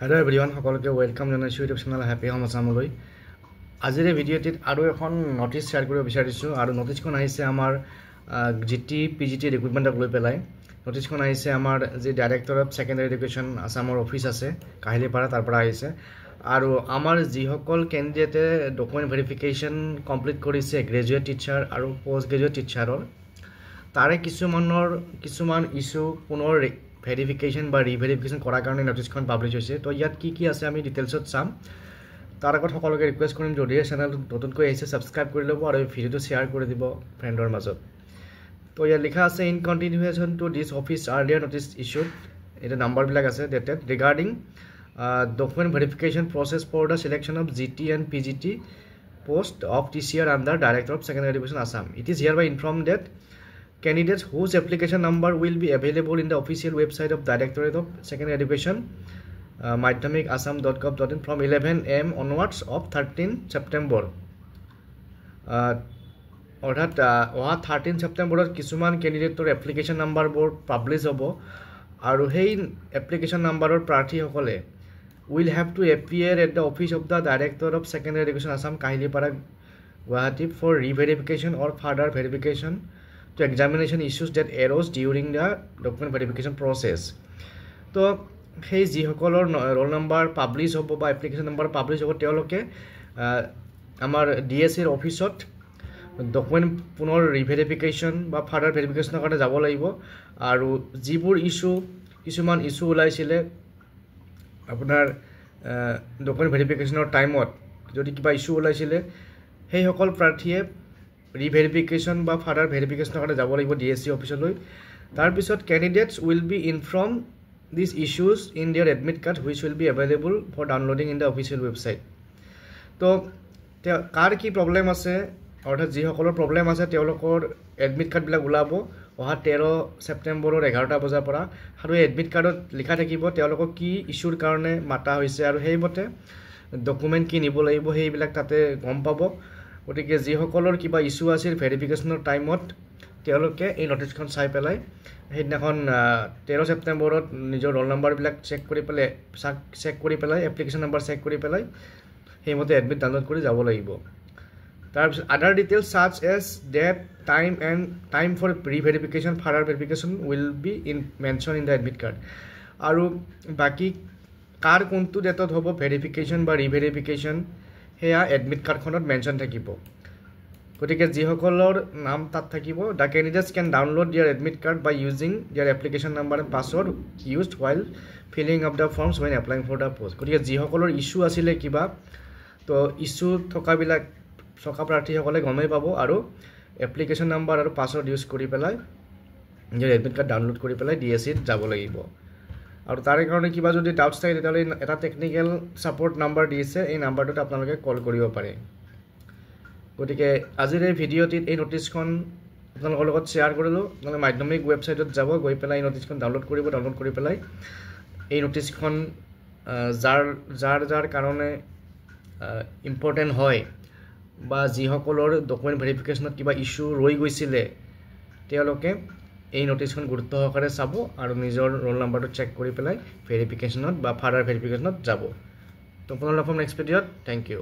Hello everyone, সকলকে welcome জানাইছো YouTube channel happy home আসামলৈ। আজিৰ এই ভিডিঅ'টিত আৰু এখন নোটিছ শ্বেয়াৰ কৰিব বিচাৰিছো আৰু নোটিছখন আহিছে আমাৰ জিটি পিজিটি ৰিক্ৰুটমেণ্টক লৈ পেলাই। নোটিছখন আহিছে আমাৰ যি ডাইৰেক্টৰ অফ সেকেন্ডাৰী এডুকেশ্যন আসামৰ অফিচ আছে কাহিলিপাৰা তাৰ পৰা আহিছে আৰু আমাৰ যিসকল কেণ্ডিডেটে ডকুমেণ্ট ভেৰিফিকেশ্যন কমপ্লিট কৰিছে গ্ৰেজুৱেট টিচাৰ আৰু পোষ্ট গ্ৰেজুৱেট টিচাৰৰ তাৰে কিছুমান ইছ্যু পুনৰ ভেৰিফিকেশ্যন বা ৰিভেৰিফিকেশ্যন কৰাৰ কাৰণে নোটিছখন পাব্লিছ হৈছে। তো ইয়াত কি আছে আমি ডিটেইলছত চাম। তাৰ আগত সকলোকে ৰিকুৱেষ্ট কৰিম যদিহে চেনেলটো নতুনকৈ আহিছে ছাবস্ক্ৰাইব কৰি ল'ব আৰু এই ভিডিঅ'টো শ্বেয়াৰ কৰি দিব ফ্ৰেণ্ডৰ মাজত। তো ইয়াত লিখা আছে in continuation to this office earlier notice issued, এটা নাম্বাৰবিলাক আছে dated regarding document verification process for the selection of GT and PGT post of teacher under director of secondary education Assam. It is hereby inform that candidates whose application number will be available in the official website of Directorate of Secondary Education madhyamik.assam.gov.in from 11 am onwards of 13 September. অৰ্থাৎ 13 ছেপ্টেম্বৰত কিছুমান কেণ্ডিডেটৰ application নাম্বাৰবোৰ publish হ'ব আৰু সেই application নাম্বাৰৰ প্ৰাৰ্থীসকলে will have to appear at the office of the director of secondary education Assam Kahilipara Guwahati for reverification or further verification to examination issues that arose during the document verification process. তো সেই যিসকলৰ roll number publish হ'ব বা application number publish হ'ব তেওঁলোকে আমাৰ ডিএছচিৰ অফিচত document পুনৰ ৰিভেৰিফিকেশ্যন বা ফাৰ্ডাৰ ভেৰিফিকেশ্যনৰ কাৰণে যাব লাগিব আৰু যিবোৰ কিছুমান ইছ্যু ওলাইছিলে আপোনাৰ ডকুমেণ্ট ভেৰিফিকেশ্যনৰ টাইমত যদি কিবা ইছ্যু ওলাইছিলে সেইসকল প্ৰাৰ্থীয়ে ৰিভেৰিফিকেশ্যন বা ফাৰ্ডাৰ ভেৰিফিকেশ্যনৰ কাৰণে যাব লাগিব ডিএছচি অফিচলৈ। তাৰপিছত candidates will be inform this issues in their admit card which will be available for downloading in the official website. তো কাৰ কি প্ৰব্লেম আছে অৰ্থাৎ যিসকলৰ প্ৰব্লেম আছে তেওঁলোকৰ এডমিট কাৰ্ডবিলাক ওলাব 13 ছেপ্টেম্বৰৰ 11টা বজাৰ পৰা আৰু এই এডমিট কাৰ্ডত লিখা থাকিব তেওঁলোকক কি ইছ্যুৰ কাৰণে মাতা হৈছে আৰু সেইমতে ডকুমেণ্ট কি নিব লাগিব সেইবিলাক তাতে গম পাব। গতিকে যিসকলৰ কিবা ইছ্যু আছিল ভেৰিফিকেশ্যনৰ টাইমত তেওঁলোকে এই নোটিছখন চাই পেলাই সেইদিনাখন 13 ছেপ্টেম্বৰত নিজৰ ৰোল নাম্বাৰবিলাক চেক কৰি পেলাই এপ্লিকেশ্যন নাম্বাৰ চেক কৰি পেলাই সেইমতে এডমিট ডাউনলোড কৰি যাব লাগিব। তাৰপিছত other details such as date time for reverification further verification will be mention in the admit card আৰু বাকী কাৰ কোনটো ডেটত হ'ব ভেৰিফিকেশ্যন বা ৰিভেৰিফিকেশ্যন সেয়া এডমিট কাৰ্ডখনত মেনশ্যন থাকিব। গতিকে যিসকলৰ নাম তাত থাকিব the candidates can download their admit card by using their application number and password used while filling up the forms when applying for the post. গতিকে যিসকলৰ ইছ্যু আছিলে কিবা তো ইছ্যু থকা প্ৰাৰ্থীসকলে গমেই পাব আৰু এপ্লিকেশ্যন নাম্বাৰ আৰু পাছৱৰ্ড ইউজ কৰি পেলাই নিজৰ এডমিট কাৰ্ড ডাউনলোড কৰি পেলাই ডিএছচিত যাব লাগিব। আৰু তাৰে কাৰণে কিবা যদি ডাউটছ থাকে তেতিয়াহ'লে এটা টেকনিকেল ছাপৰ্ট নাম্বাৰ দিছে, এই নাম্বাৰটোত আপোনালোকে কল কৰিব পাৰে। গতিকে আজিৰ এই ভিডিঅ'টিত এই নোটিছখন আপোনালোকৰ লগত শ্বেয়াৰ কৰিলোঁ। আপোনালোকে মাধ্যমিক ৱেবছাইটত যাব, গৈ পেলাই এই নোটিছখন ডাউনলোড কৰি পেলাই এই নোটিছখন যাৰ কাৰণে ইম্পৰ্টেণ্ট হয় বা যিসকলৰ ডকুমেণ্ট ভেৰিফিকেশ্যনত কিবা ইছ্যু ৰৈ গৈছিলে তেওঁলোকে এই নোটিছখন গুৰুত্ব সহকাৰে চাব আৰু নিজৰ ৰোল নাম্বাৰটো চেক কৰি পেলাই ভেৰিফিকেশ্যনত বা ফাৰ্ডাৰ ভেৰিফিকেশ্যনত যাব। তো আপোনালোকক নেক্সট ভিডিঅ'ত থেংক ইউ।